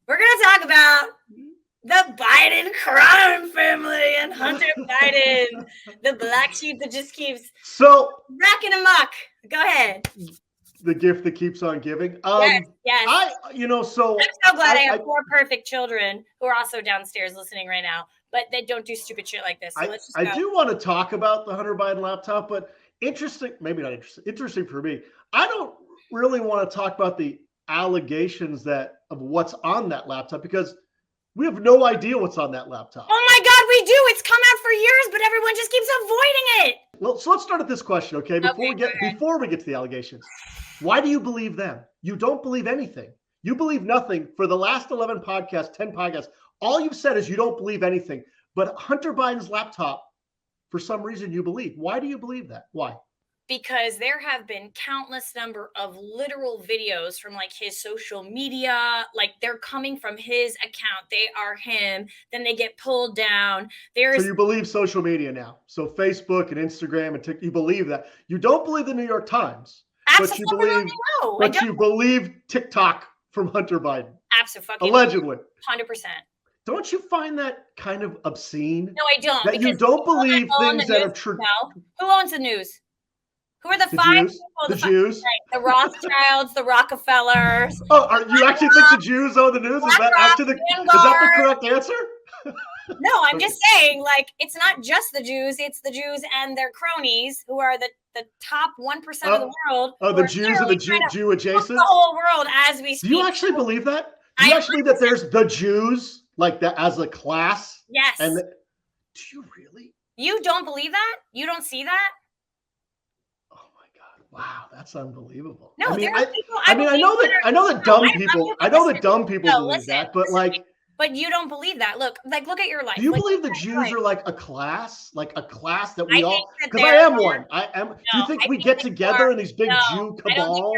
We're going to talk about the Biden crime family and Hunter Biden, the black sheep that just keeps racking amok. Go ahead. The gift that keeps on giving. Yes. I'm so glad I have 4 perfect children who are also downstairs listening right now, but they don't do stupid shit like this. So let's just go. I do want to talk about the Hunter Biden laptop, but maybe not interesting for me. I don't really want to talk about the allegations of what's on that laptop because we have no idea what's on that laptop. Oh my God, we do. It's come out for years, but everyone just keeps avoiding it. Well, so let's start at this question, okay? Before we get to the allegations, why do you believe them? You don't believe anything. You believe nothing. For the last 11 podcasts, 10 podcasts, all you've said is you don't believe anything. But Hunter Biden's laptop, for some reason, you believe. Why do you believe that? Why? Because there have been countless number of literal videos from like his social media, like they're coming from his account. They are him. Then they get pulled down. So you believe social media now. So Facebook and Instagram and TikTok, you believe that. You don't believe the New York Times. Absolutely. But you believe TikTok from Hunter Biden. Absolutely. Allegedly. 100%. Don't you find that kind of obscene? No, I don't. That you don't believe things that are true. No. Who owns the news? Who are the 5 Jews? people? The Jews? The Rothschilds, the Rockefellers. Oh, you actually think the Jews own the news? Is that the correct answer? No, I'm just saying, like, it's not just the Jews. It's the Jews and their cronies who are the top 1% of the world. Oh, the Jews and the Jew adjacent? The whole world as we speak. Do you actually believe that? Do you actually believe that there's the Jews, like that as a class? Yes. Do you really? You don't believe that? You don't see that? Wow, that's unbelievable. No, I know that dumb people believe that, but like. But you don't believe that. Look at your life. Do you believe the Jews are like a class that we all? Because I am one. I am. Do you think we get together in these big Jew cabals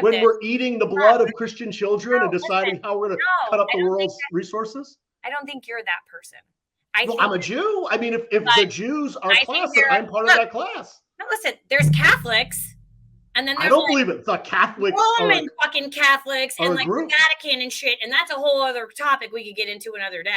when we're eating the blood of Christian children and deciding how we're going to cut up the world's resources? I don't think you're that person. I'm a Jew. I mean, if the Jews are class, then I'm part of that class. No, listen. There's Catholics. And then I don't believe it. The Catholics Roman fucking Catholics and like the Vatican and shit. And that's a whole other topic we could get into another day.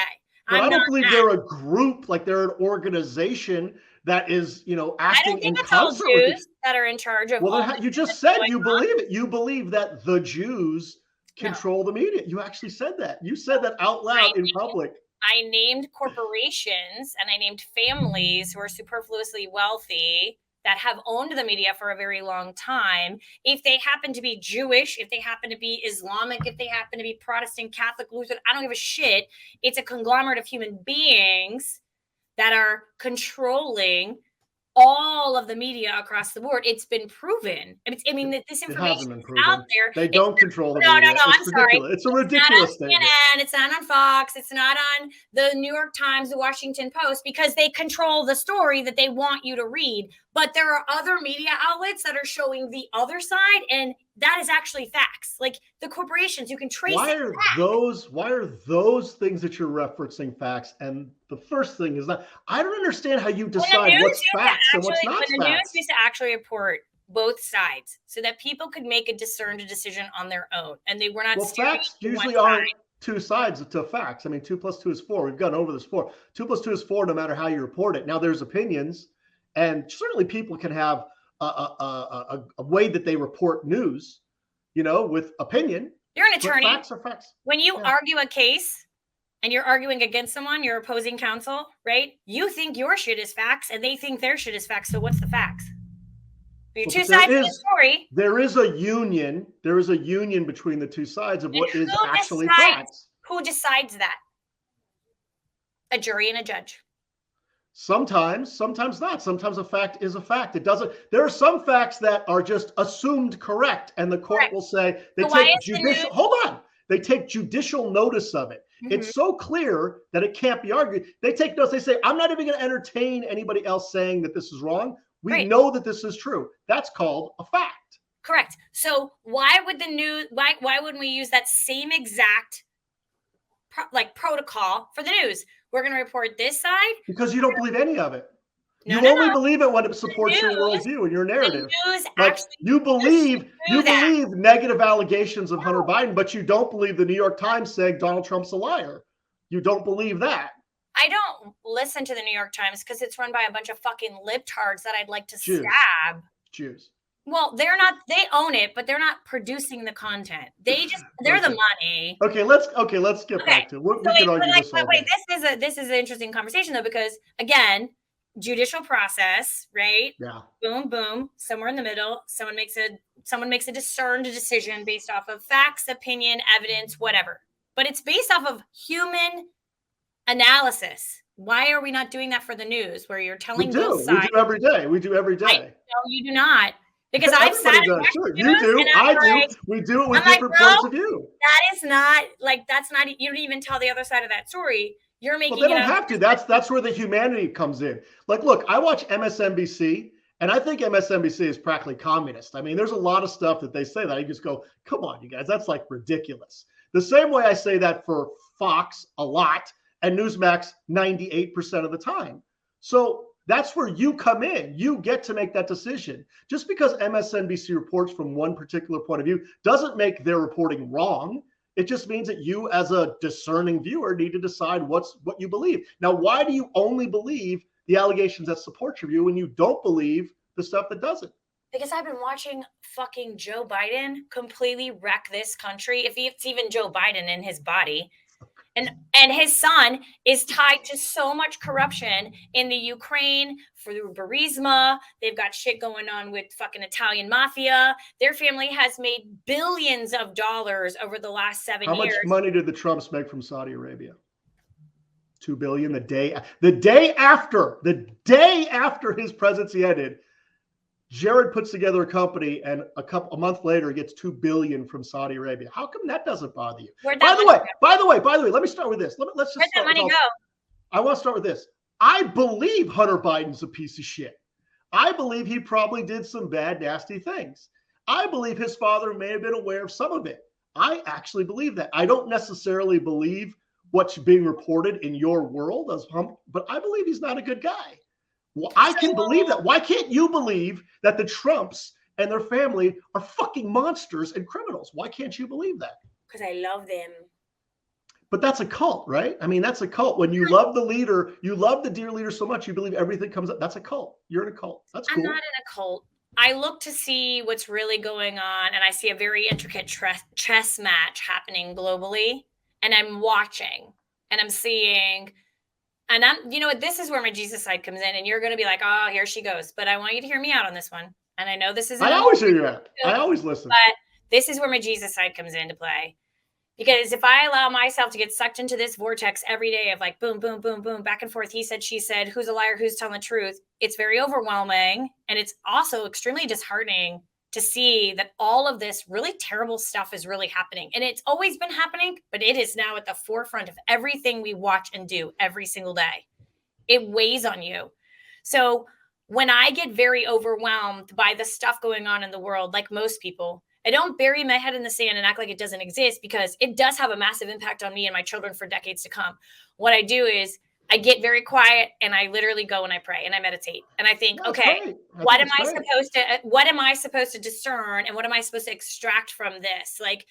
But I don't believe they're a group, like they're an organization that is, acting in concert with Jews that are in charge of. Well, you just said you believe it. You believe that the Jews control the media. You actually said that. You said that out loud in public. I named corporations and I named families who are superfluously wealthy that have owned the media for a very long time. If they happen to be Jewish, if they happen to be Islamic, if they happen to be Protestant, Catholic, Lutheran, I don't give a shit. It's a conglomerate of human beings that are controlling all of the media across the board. It's been proven. I mean that this information is out there. They don't control the media. No, I'm sorry. It's a ridiculous thing. It's not on Fox. It's not on the New York Times, the Washington Post, because they control the story that they want you to read. But there are other media outlets that are showing the other side, and that is actually facts. Like the corporations, you can trace Why are those things that you're referencing facts? And the first thing is not. I don't understand how you decide what's facts and what's not facts. The news used to actually report both sides so that people could make a discerned decision on their own, and they were not. Well, facts usually aren't two sides to facts. I mean, 2 + 2 is 4. We've gone over this 4. 2 + 2 is 4, no matter how you report it. Now, there's opinions, and certainly people can have a way that they report news, with opinion. You're an attorney. Facts are facts. When you argue a case and you're arguing against someone, you're opposing counsel, right? You think your shit is facts and they think their shit is facts. So what's the facts? Your two sides of the story. There is a union. There is a union between the two sides of what is actually facts. Who decides that? A jury and a judge. Sometimes not. Sometimes a fact is a fact. It doesn't. There are some facts that are just assumed correct, and the court will say they take judicial. Hold on. They take judicial notice of it. Mm-hmm. It's so clear that it can't be argued. They take notes. They say, "I'm not even going to entertain anybody else saying that this is wrong. We know that this is true." That's called a fact. Correct. So why would the news? Why wouldn't we use that same exact protocol for the news? We're going to report this side because you don't believe any of it. You only believe it when it supports your worldview and your narrative. Like you believe negative allegations of Hunter Biden, but you don't believe the New York Times saying Donald Trump's a liar. You don't believe that. I don't listen to the New York Times because it's run by a bunch of fucking libtards that I'd like to stab. Jews. Well, they own it, but they're not producing the content. They're the money. Okay, let's get back to it. We can argue this all day. This is an interesting conversation though, because again, judicial process, right? Yeah. Boom, boom. Somewhere in the middle, someone makes a discerned decision based off of facts, opinion, evidence, whatever. But it's based off of human analysis. Why are we not doing that for the news, where you're telling both sides? We do every day. No, you do not. Because I've sat and watched sure. You do. I do. We do it with different points of view. That's not. You don't even tell the other side of that story. You're making. Well, they don't have to. That's where the humanity comes in. Like, look, I watch MSNBC, and I think MSNBC is practically communist. I mean, there's a lot of stuff that they say that I just go, come on, you guys, that's like ridiculous. The same way I say that for Fox a lot and Newsmax 98% of the time. So that's where you come in. You get to make that decision. Just because MSNBC reports from one particular point of view doesn't make their reporting wrong. It just means that you, as a discerning viewer, need to decide what you believe. Now, why do you only believe the allegations that support your view when you don't believe the stuff that doesn't? Because I've been watching fucking Joe Biden completely wreck this country. If it's even Joe Biden in his body. And his son is tied to so much corruption in the Ukraine through Burisma. They've got shit going on with fucking Italian mafia. Their family has made billions of dollars over the last 7 years. How much money did the Trumps make from Saudi Arabia? $2 billion the day after his presidency ended. Jared puts together a company, and a month later gets $2 billion from Saudi Arabia. How come that doesn't bother you? By the way, let me start with this. Let's just. Where'd that money go? I want to start with this. I believe Hunter Biden's a piece of shit. I believe he probably did some bad, nasty things. I believe his father may have been aware of some of it. I actually believe that. I don't necessarily believe what's being reported in your world but I believe he's not a good guy. Well, I can believe that. Why can't you believe that the Trumps and their family are fucking monsters and criminals? Why can't you believe that? Because I love them. But that's a cult, right? I mean, that's a cult. When you love the leader, you love the dear leader so much, you believe everything comes up. That's a cult. You're in a cult. That's cool. I'm not in a cult. I look to see what's really going on, and I see a very intricate chess match happening globally, and I'm watching, and I'm seeing... And this is where my Jesus side comes in, and you're going to be like, oh, here she goes. But I want you to hear me out on this one. And I know this isn't. I always hear you out. I always listen. But this is where my Jesus side comes into play. Because if I allow myself to get sucked into this vortex every day of like, boom, boom, boom, boom, back and forth, he said, she said, who's a liar, who's telling the truth, it's very overwhelming. And it's also extremely disheartening to see that all of this really terrible stuff is really happening. And it's always been happening, but it is now at the forefront of everything we watch and do every single day. It weighs on you. So when I get very overwhelmed by the stuff going on in the world, like most people, I don't bury my head in the sand and act like it doesn't exist, because it does have a massive impact on me and my children for decades to come. What I do is I get very quiet and I literally go and I pray and I meditate and I think, okay, what am I supposed to discern, and what am I supposed to extract from this? Like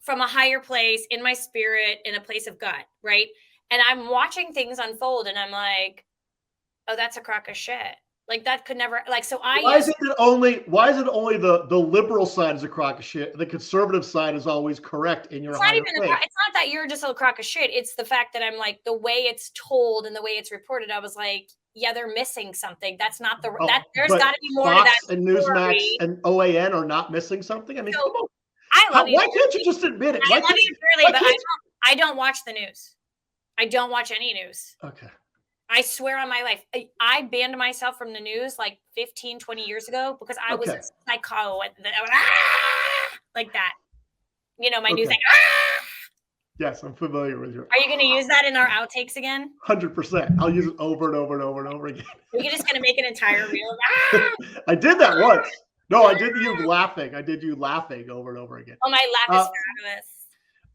from a higher place in my spirit, in a place of God. Right. And I'm watching things unfold and I'm like, oh, that's a crock of shit. Like that could never, like, so why is it only the liberal side is a crock of shit? The conservative side is always correct in your higher faith. It's not that you're just a crock of shit. It's the fact that I'm like, the way it's told and the way it's reported, I was like, yeah, they're missing something. That's not there's got to be more Fox to that. And Newsmax and OAN are not missing something. I mean, so, come on. I love you. Why can't you just admit it? I love you truly, but I don't watch the news. I don't watch any news. Okay. I swear on my life, I banned myself from the news like 15, 20 years ago because I was a psycho. Like that. My news like, Yes, I'm familiar with you. Are you going to use that in our outtakes again? 100%. I'll use it over and over and over and over again. We're just going to make an entire reel. I did that once. No, I did you laughing. I did you laughing over and over again. Oh, my laugh is fabulous.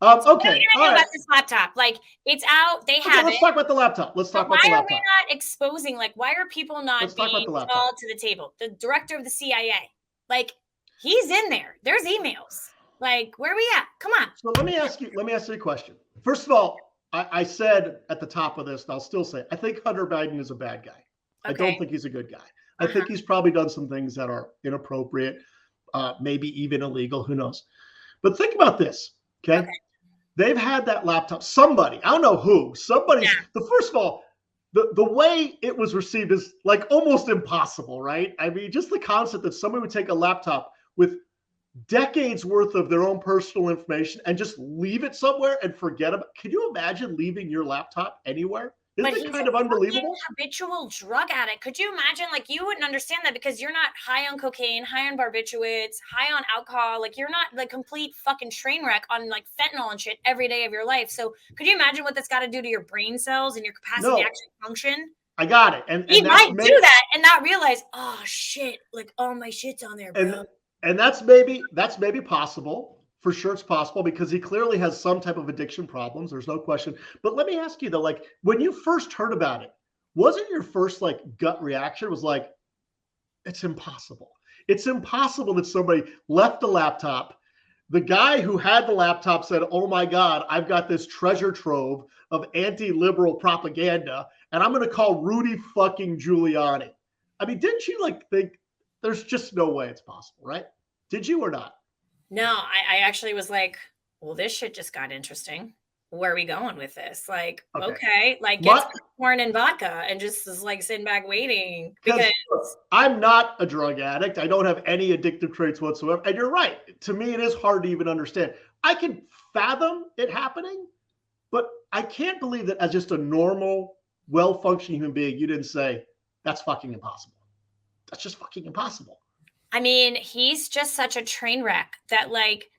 Okay. All right. About this laptop, like it's out. They have let's talk about the laptop. Let's talk about the laptop. Why are we not exposing? Like, why are people not being called to the table? The director of the CIA, like, he's in there. There's emails. Like, where are we at? Come on. So let me ask you a question. First of all, I said at the top of this, and I'll still say, I think Hunter Biden is a bad guy. Okay. I don't think he's a good guy. I think he's probably done some things that are inappropriate, maybe even illegal. Who knows? But think about this. Okay. They've had that laptop. Somebody, I don't know who, first of all, the way it was received is like almost impossible, right? I mean, just the concept that somebody would take a laptop with decades worth of their own personal information and just leave it somewhere and forget about it. Can you imagine leaving your laptop anywhere? Isn't it kind of unbelievable? Habitual drug addict. Could you imagine? Like, you wouldn't understand that because you're not high on cocaine, high on barbiturates, high on alcohol. Like, you're not like complete fucking train wreck on like fentanyl and shit every day of your life. So could you imagine what that's got to do to your brain cells and your capacity to actually function? I got it. And he might do that and not realize, oh shit, like all my shit's on there, bro. And that's maybe possible. For sure it's possible because he clearly has some type of addiction problems. There's no question. But let me ask you though, like when you first heard about it, wasn't your first like gut reaction was like, it's impossible. It's impossible that somebody left the laptop. The guy who had the laptop said, oh my God, I've got this treasure trove of anti-liberal propaganda and I'm going to call Rudy fucking Giuliani. I mean, didn't you like think there's just no way it's possible, right? Did you or not? No, I actually was like, well, this shit just got interesting. Where are we going with this? Like, okay, like get popcorn and vodka and just is like sitting back waiting. Because I'm not a drug addict. I don't have any addictive traits whatsoever. And you're right. To me, it is hard to even understand. I can fathom it happening, but I can't believe that as just a normal, well-functioning human being, you didn't say, that's fucking impossible. That's just fucking impossible. I mean, he's just such a train wreck that like,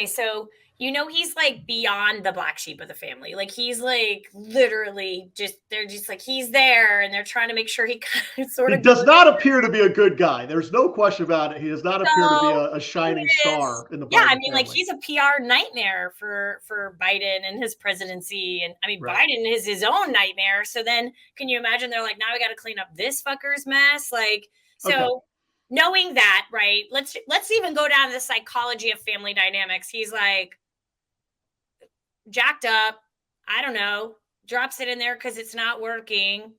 so you know he's like beyond the black sheep of the family. Like he's like literally they're just like he's there and they're trying to make sure he He does not appear to be a good guy. There's no question about it. He does not appear to be a shining star in the Biden I mean, family. Like he's a PR nightmare for Biden and his presidency. And I mean, Biden is his own nightmare. So then can you imagine they're like, now we got to clean up this fucker's mess? Like, so knowing that, right, let's even go down to the psychology of family dynamics. He's like jacked up, I don't know, drops it in there because it's not working.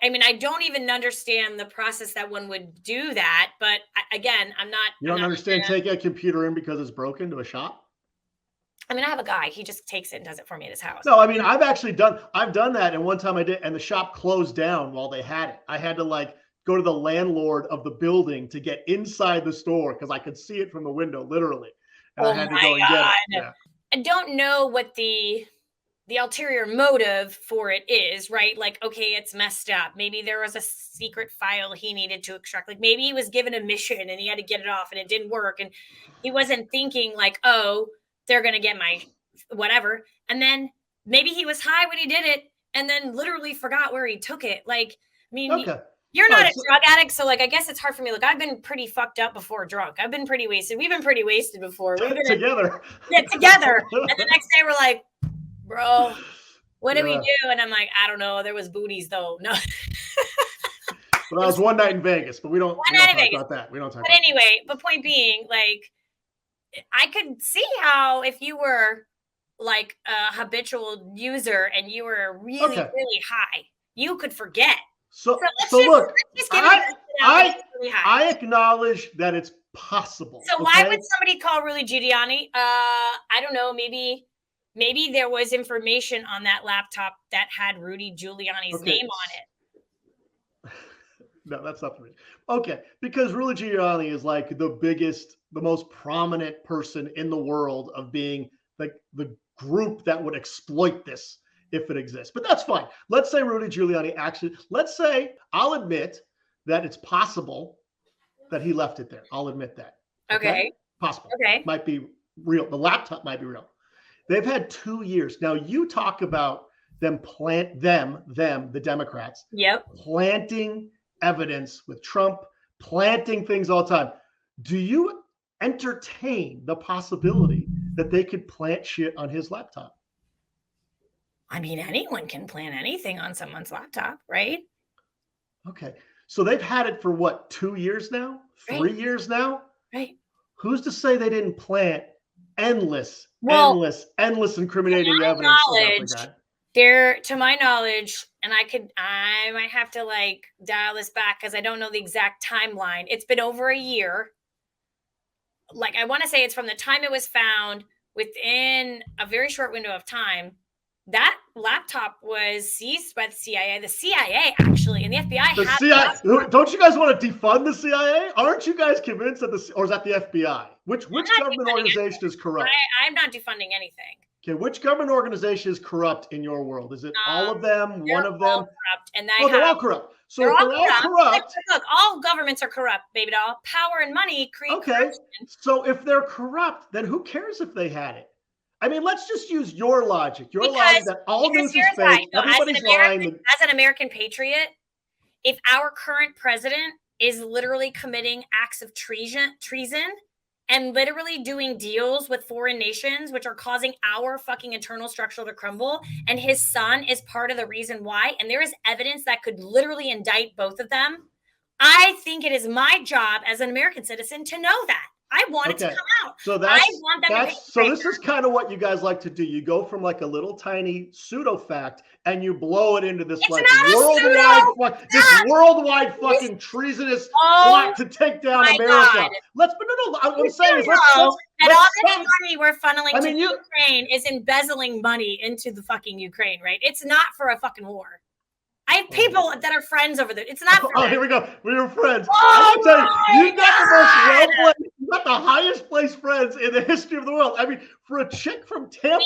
I mean, I don't even understand the process that one would do that. But again, I'm not. You don't understand taking a computer in because it's broken to a shop? I mean, I have a guy. He just takes it and does it for me at his house. No, I mean, I've done that. And one time I did, and the shop closed down while they had it. I had to like go to the landlord of the building to get inside the store because I could see it from the window, literally. And I had to go and get it. Yeah. I don't know what the ulterior motive for it is, right? Like, okay, it's messed up. Maybe there was a secret file he needed to extract. Like maybe he was given a mission and he had to get it off and it didn't work. And he wasn't thinking like, oh, they're going to get my whatever. And then maybe he was high when he did it and then literally forgot where he took it. Like, I mean, you're not a drug addict. So like, I guess it's hard for me. Like I've been pretty fucked up before drunk. I've been pretty wasted. We've been pretty wasted before. We've been together. Yeah, together. And the next day we're like, bro, what did we do? And I'm like, I don't know. There was booties though. No. Well, that was one night in Vegas, but we don't talk about that. We don't talk about anyway, but point being, like, I could see how if you were like a habitual user and you were really, really high, you could forget. So look, I acknowledge that it's possible. So why would somebody call Rudy Giuliani? I don't know. Maybe there was information on that laptop that had Rudy Giuliani's name on it. No, that's not me. Okay, because Rudy Giuliani is like the biggest, the most prominent person in the world of being like the group that would exploit this if it exists. But that's fine. Let's say Rudy Giuliani I'll admit that it's possible that he left it there. I'll admit that. Okay. Possible. Okay. Might be real. The laptop might be real. They've had 2 years. Now you talk about them, the Democrats. Yep. Planting evidence with Trump, planting things all the time. Do you entertain the possibility that they could plant shit on his laptop? I mean, anyone can plant anything on someone's laptop, right? Okay. So they've had it for what, 2 years now? 3 years now? Right. Who's to say they didn't plant endless incriminating evidence about the guy? To my knowledge, and I might have to like dial this back because I don't know the exact timeline. It's been over a year. Like, I want to say it's from the time it was found, within a very short window of time. That laptop was seized by the CIA. The CIA, actually, and the FBI. The CIA. Don't you guys want to defund the CIA? Aren't you guys convinced that or is that the FBI? Which government organization is corrupt? I'm not defunding anything. Okay, which government organization is corrupt in your world? Is it all of them? One of them? Corrupt, and they're all corrupt. So if they're all corrupt, look, all governments are corrupt, baby doll. Power and money create corruption. So if they're corrupt, then who cares if they had it? I mean, let's just use your logic. Logic that all news is fake. Everybody's lying. As an American patriot, if our current president is literally committing acts of treason and literally doing deals with foreign nations, which are causing our fucking internal structure to crumble, and his son is part of the reason why, and there is evidence that could literally indict both of them, I think it is my job as an American citizen to know that. I want it to come out. So this is kind of what you guys like to do. You go from like a little tiny pseudo fact and you blow it into this worldwide fucking treasonous plot to take down America. I'm saying that all this money we're funneling to Ukraine is embezzling money into the fucking Ukraine, right? It's not for a fucking war. I have people that are friends over there. It's not for here we go. We were friends. I'm tell you, you got the most well-placed, you got the highest placed friends in the history of the world. I mean, for a chick from Tampa,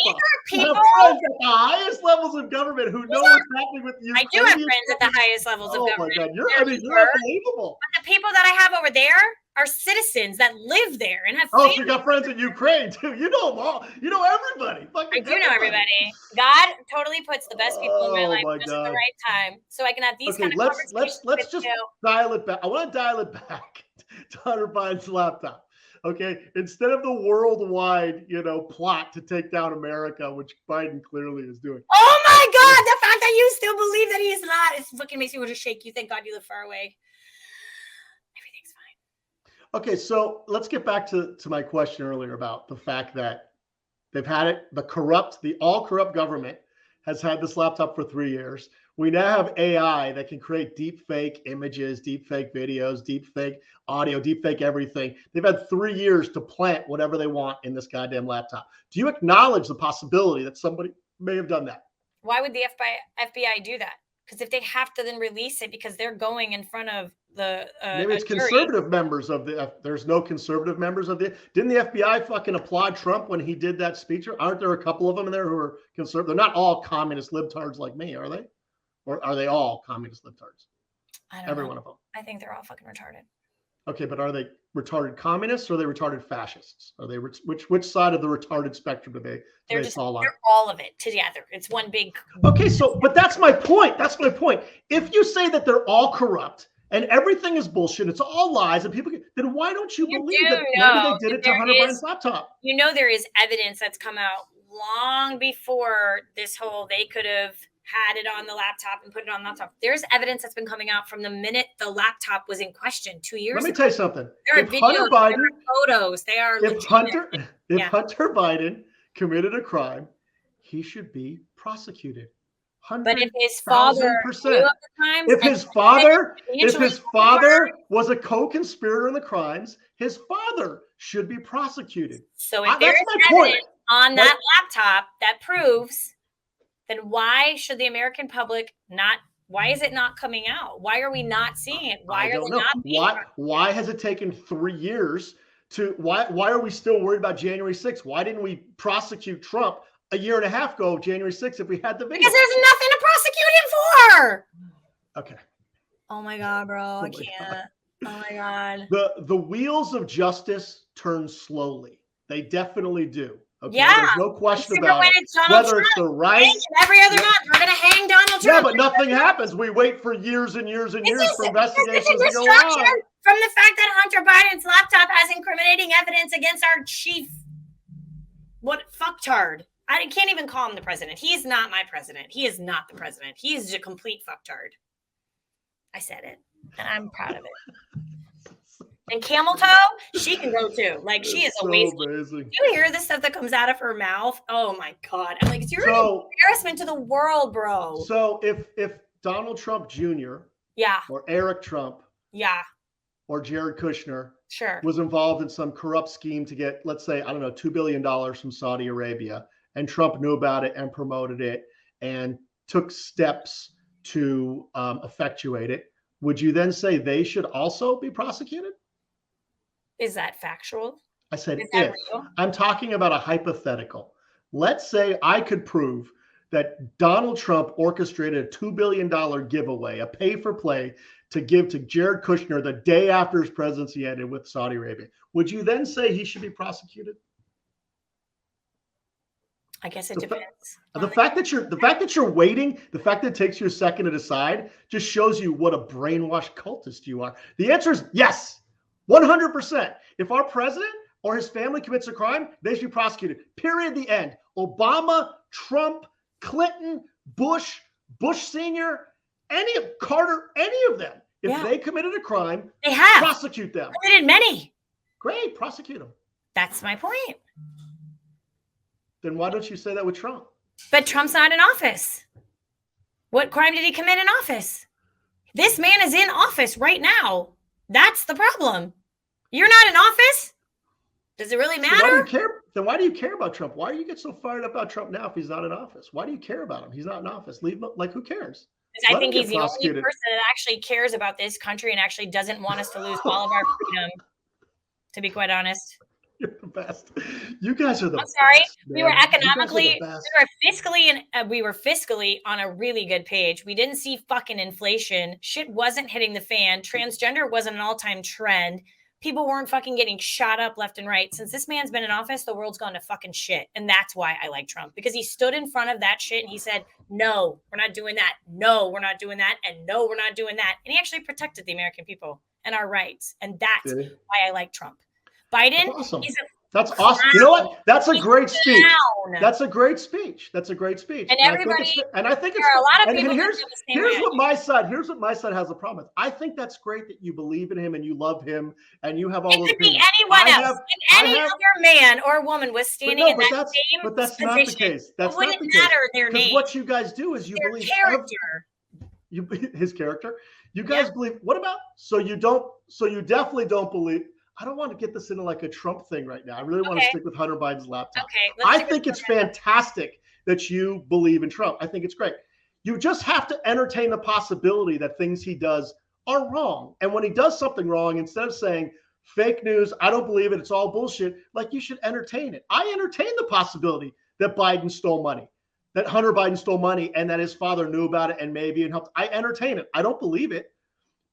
people have friends at the highest levels of government who know what's happening with you. I do have friends at the highest levels of government. Oh my God, you're unbelievable. But the people that I have over there are citizens that live there and have so you got friends in Ukraine too. You know them all. You know everybody. I do know everybody. God totally puts the best people in my life just at the right time, so I can have these kind of conversations. Let's just dial it back. I want to dial it back to Hunter Biden's laptop. Okay, instead of the worldwide, plot to take down America, which Biden clearly is doing. Oh my God! The fact that you still believe that he's not, it fucking makes me want to shake you. Thank God you live far away. Okay, so let's get back to my question earlier about the fact that they've had it. The all corrupt government has had this laptop for 3 years. We now have AI that can create deep fake images, deep fake videos, deep fake audio, deep fake everything. They've had 3 years to plant whatever they want in this goddamn laptop. Do you acknowledge the possibility that somebody may have done that? Why would the FBI do that? Because if they have to then release it because they're going in front of the maybe it's conservative members of the there's no conservative members of the didn't the FBI fucking applaud Trump when he did that speech? Aren't there a couple of them in there who are conservative? They're not all communist libtards like me, are they? Or are they all communist libtards? I don't Every know. one of them. I think they're all fucking retarded. Okay, but are they retarded communists or are they retarded fascists? Are they which side of the retarded spectrum do they fall on? They're all of it together. It's one big. Okay, but that's my point. That's my point. If you say that they're all corrupt and everything is bullshit, it's all lies, and then why don't you believe that maybe they did it to Hunter Biden's laptop? There is evidence that's come out long before this whole they could have had it on the laptop and put it on the laptop. There's evidence that's been coming out from the minute the laptop was in question 2 years ago. Let me tell you something. There are videos, there are photos. They are if Hunter Biden committed a crime, he should be prosecuted. But if his father knew of the crimes, if his father was a co-conspirator in the crimes, his father should be prosecuted. So if there's evidence on that laptop that proves, then why should the American public not? Why is it not coming out? Why are we not seeing it? Why are they not? Why has it taken 3 years to? Why are we still worried about January 6th? Why didn't we prosecute Trump a year and a half ago, January 6th, if we had the video? Because there's nothing to prosecute him for. Okay. Oh my God, bro. I can't. Oh my God. The wheels of justice turn slowly. They definitely do. Okay? Yeah. There's no question about it. Whether it's the right. Every other month, we're going to hang Donald Trump. Yeah, but nothing happens. We wait for years and years and years for investigations to go on. From the fact that Hunter Biden's laptop has incriminating evidence against our chief What fucktard? I can't even call him the president. He is not my president. He is not the president. He is a complete fucktard. I said it, and I'm proud of it. And Camel Toe, she can go too. Like, she is so a waste. amazing. You hear the stuff that comes out of her mouth? Oh my God. I'm like, you're an embarrassment to the world, bro. So if Donald Trump Jr. or Eric Trump or Jared Kushner was involved in some corrupt scheme to get, let's say, I don't know, $2 billion from Saudi Arabia, and Trump knew about it and promoted it and took steps to effectuate it, would you then say they should also be prosecuted? Is that factual? I said if. I'm talking about a hypothetical. Let's say I could prove that Donald Trump orchestrated a $2 billion giveaway, a pay for play, to give to Jared Kushner the day after his presidency ended with Saudi Arabia. Would you then say he should be prosecuted? I guess it depends. The fact that you're waiting, the fact that it takes you a second to decide, just shows you what a brainwashed cultist you are. The answer is yes, 100%. If our president or his family commits a crime, they should be prosecuted. Period. The end. Obama, Trump, Clinton, Bush Senior, any of Carter, any of them. If they committed a crime, they have prosecute them. Committed many. Great, prosecute them. That's my point. Then why don't you say that with Trump? But Trump's not in office. What crime did he commit in office? This man is in office right now. That's the problem. You're not in office? Does it really matter? So why do you care? Then why do you care about Trump? Why do you get so fired up about Trump now if he's not in office? Why do you care about him? He's not in office. Leave him. Like, who cares? Because I think he's the only person that actually cares about this country and actually doesn't want us to lose all of our freedom, to be quite honest. You're the best. You guys are the best. I'm sorry. We were economically, we were fiscally on a really good page. We didn't see fucking inflation. Shit wasn't hitting the fan. Transgender wasn't an all-time trend. People weren't fucking getting shot up left and right. Since this man's been in office, the world's gone to fucking shit. And that's why I like Trump, because he stood in front of that shit and he said, no, we're not doing that. No, we're not doing that. And no, we're not doing that. And he actually protected the American people and our rights. And that's why I like Trump. Biden, awesome. That's awesome. You know what? That's a great speech. That's a great speech. That's a great speech. And everybody, I think there are a lot of people. Here's what my side has a problem with. I think that's great that you believe in him and you love him and you have all those. It could be anyone else. If any other man or woman was standing in that same position, but that's not the case. That's not the case. It wouldn't matter their name. What you guys do is you believe his character. You guys believe. What about? So you definitely don't believe. I don't want to get this into like a Trump thing right now. I really want to stick with Hunter Biden's laptop. I think it's fantastic that you believe in Trump. I think it's great. You just have to entertain the possibility that things he does are wrong. And when he does something wrong, instead of saying fake news, I don't believe it, it's all bullshit, like you should entertain it. I entertain the possibility that Biden stole money, that Hunter Biden stole money and that his father knew about it and maybe it helped. I entertain it. I don't believe it.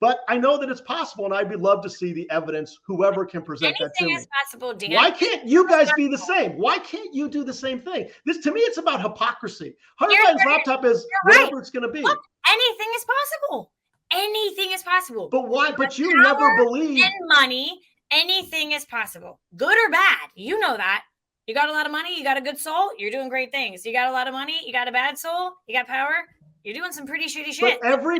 But I know that it's possible, and I'd love to see the evidence, whoever can present that to me. Anything is possible, Dan. Why can't you guys be the same? Why can't you do the same thing? This, to me, it's about hypocrisy. Hunter Biden's laptop is whatever it's going to be. Look, anything is possible. Anything is possible. But why? But you never believe. And money, anything is possible. Good or bad. You know that. You got a lot of money, you got a good soul, you're doing great things. You got a lot of money, you got a bad soul, you got power. You're doing some pretty shitty shit. But every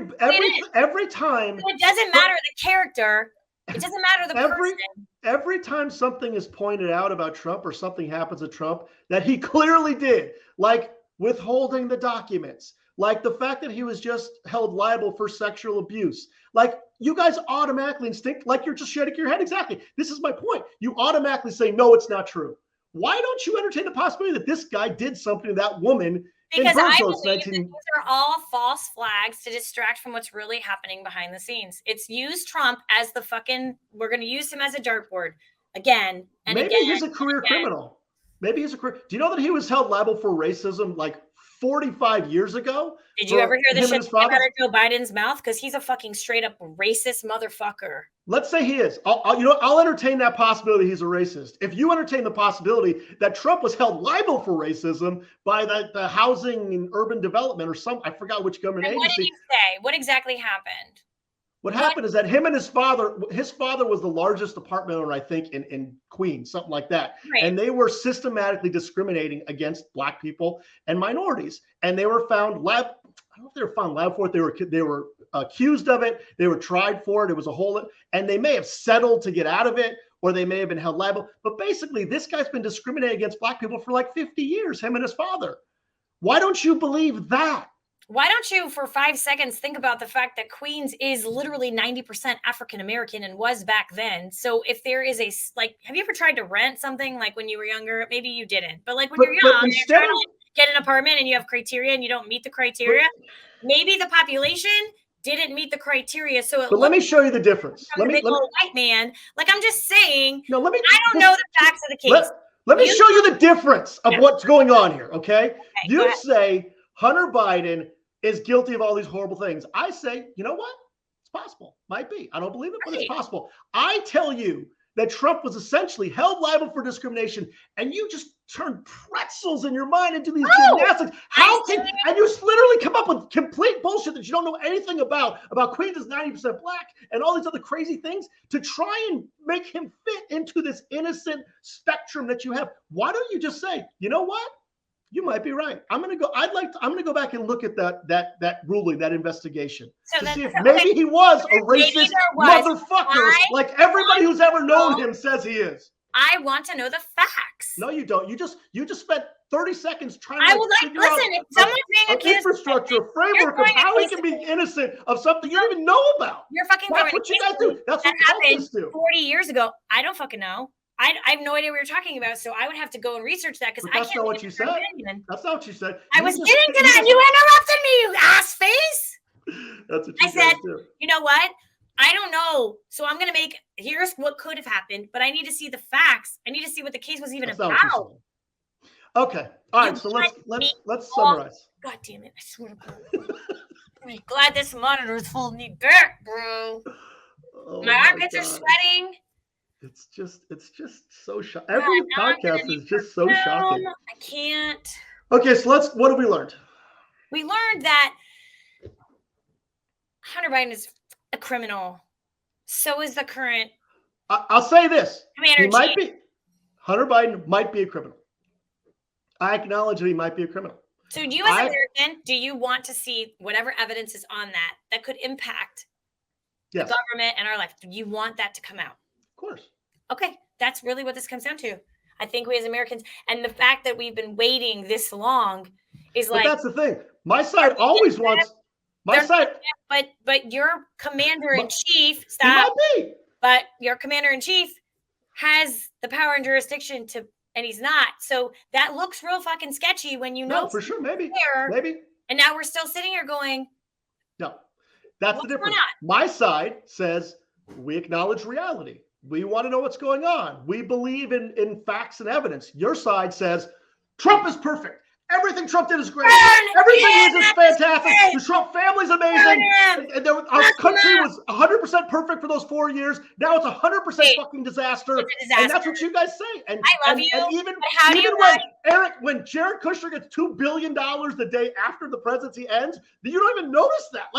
time. It doesn't matter the character. It doesn't matter the person. Every time something is pointed out about Trump or something happens to Trump that he clearly did, like withholding the documents, like the fact that he was just held liable for sexual abuse, like you guys automatically like you're just shaking your head. Exactly. This is my point. You automatically say, no, it's not true. Why don't you entertain the possibility that this guy did something to that woman? Because I believe that these are all false flags to distract from what's really happening behind the scenes. It's use Trump as the fucking, we're going to use him as a dartboard again and Maybe again. He's a career criminal. Maybe he's a career. Do you know that he was held liable for racism like 45 years ago? Did you ever hear the shit that came out of Joe Biden's mouth? Because he's a fucking straight up racist motherfucker. Let's say he is. I'll entertain that possibility he's a racist. If you entertain the possibility that Trump was held liable for racism by the Housing and Urban Development or I forgot which government agency. What did he say? What exactly happened? What happened is that him and his father was the largest apartment owner, I think, in Queens, something like that. Right. And they were systematically discriminating against Black people and minorities. And they were found I don't know if they were found liable for it. They were accused of it. They were tried for it. It was a whole, and they may have settled to get out of it, or they may have been held liable. But basically, this guy's been discriminating against Black people for like 50 years, him and his father. Why don't you believe that? Why don't you, for 5 seconds, think about the fact that Queens is literally 90% African-American and was back then. So if there is have you ever tried to rent something like when you were younger? Maybe you didn't, but like when you're young, you're trying to get an apartment and you have criteria and you don't meet the criteria. Maybe the population didn't meet the criteria. So let me show you the difference. Let me white man. Like, I'm just saying, I don't know the facts of the case. Let me show you the difference of what's going on here. Okay. You say Hunter Biden is guilty of all these horrible things. I say, you know what? It's possible. Might be. I don't believe it, but it's possible. I tell you that Trump was essentially held liable for discrimination, and you just turn pretzels in your mind into these gymnastics. And you literally come up with complete bullshit that you don't know anything about Queens is 90% Black and all these other crazy things to try and make him fit into this innocent spectrum that you have. Why don't you just say, you know what? You might be right. I'm going to go back and look at that ruling, that investigation, to see if maybe he was a racist motherfucker like everybody who's ever known him says he is. I want to know the facts. No, you don't. You just spent 30 seconds trying to figure out if someone's being accused, infrastructure, a framework of how he can be innocent of something you don't even know about. You're fucking That's what you guys do. That's what happened 40 years ago. I don't fucking know. I have no idea what you're talking about, so I would have to go and research that because I can't. That's not what you said. That's not what you said. I was getting to that. You interrupted me, you ass face. That's what I said. You know what? I don't know. So I'm gonna here's what could have happened, but I need to see the facts. I need to see what the case was even about. Okay. All right. So let's summarize. God damn it! I swear to God. I'm glad this monitor is holding me back, bro. My armpits are sweating. It's just so shocking. Every podcast is just so shocking. I can't. Okay, so what have we learned? We learned that Hunter Biden is a criminal. So is the current. I'll say this: Commander-in-Chief. Hunter Biden might be a criminal. I acknowledge that he might be a criminal. So, do you, as an American, do you want to see whatever evidence is on that could impact the government and our life? Do you want that to come out? Of course. Okay, that's really what this comes down to. I think we as Americans, and the fact that we've been waiting this long is but that's the thing. My side always wants my side. But your commander-in-chief, stop. But your commander-in-chief has the power and jurisdiction to, and he's not. So that looks real fucking sketchy when you know. No, for sure, maybe. And now we're still sitting here going. No, that's the difference. My side says we acknowledge reality. We want to know what's going on. We believe in facts and evidence. Your side says Trump is perfect. Everything Trump did is great. Everything he is fantastic. The Trump family's amazing. And our country was 100% perfect for those 4 years. Now it's 100% fucking disaster. And that's what you guys say. And I love you. And even when Jared Kushner gets $2 billion the day after the presidency ends, you don't even notice that.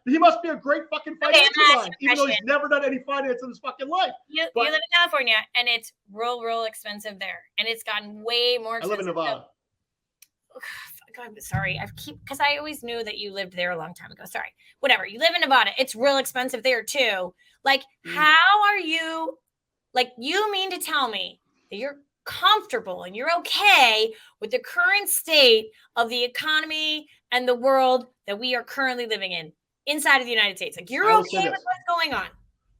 He must be a great fucking financial mind, even though he's never done any finance in his fucking life. You live in California, and it's real expensive there. And it's gotten way more expensive. I live in Nevada. I'm sorry. Because I always knew that you lived there a long time ago. Sorry. Whatever. You live in Nevada. It's real expensive there too. Like, how are you? Like, you mean to tell me that you're comfortable and you're okay with the current state of the economy and the world that we are currently living in inside of the United States? Like, you're okay with what's going on?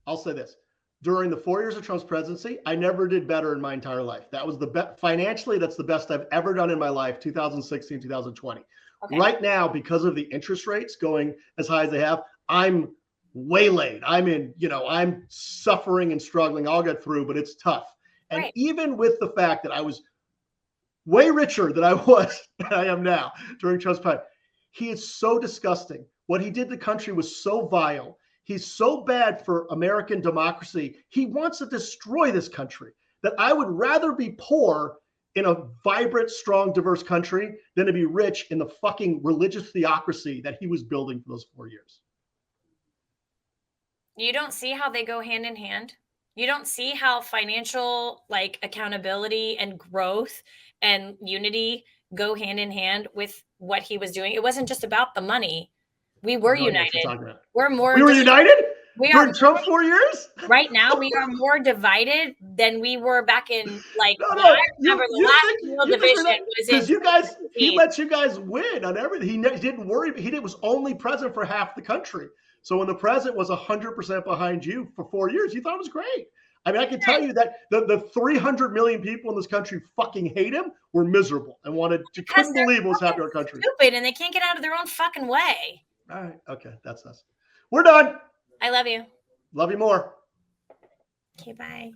I'll say this. During the 4 years of Trump's presidency, I never did better in my entire life. That was the best financially. That's the best I've ever done in my life. 2016, 2020. Okay. Right now, because of the interest rates going as high as they have, I'm waylaid. I'm suffering and struggling. I'll get through, but it's tough. And even with the fact that I was way richer than I am now during Trump's time, he is so disgusting. What he did to the country was so vile. He's so bad for American democracy. He wants to destroy this country, that I would rather be poor in a vibrant, strong, diverse country than to be rich in the fucking religious theocracy that he was building for those 4 years. You don't see how they go hand in hand. You don't see how financial like accountability and growth and unity go hand in hand with what he was doing. It wasn't just about the money. We were No idea what you're united. talking about. We're more We were united we are during Trump's 4 years? right now we are more divided than we were back in like No, when no, I remember the you last think real you think we're division not, was in because you guys, he 2017. lets you guys win on everything. He didn't worry. He was only president for half the country. So when the president was 100% behind you for 4 years, you thought it was great. I mean, I can tell you that the 300 million people in this country fucking hate him, were miserable and couldn't believe what was happening in our country. Stupid, and they can't get out of their own fucking way. All right, okay, that's us. We're done. I love you. Love you more. Okay, bye.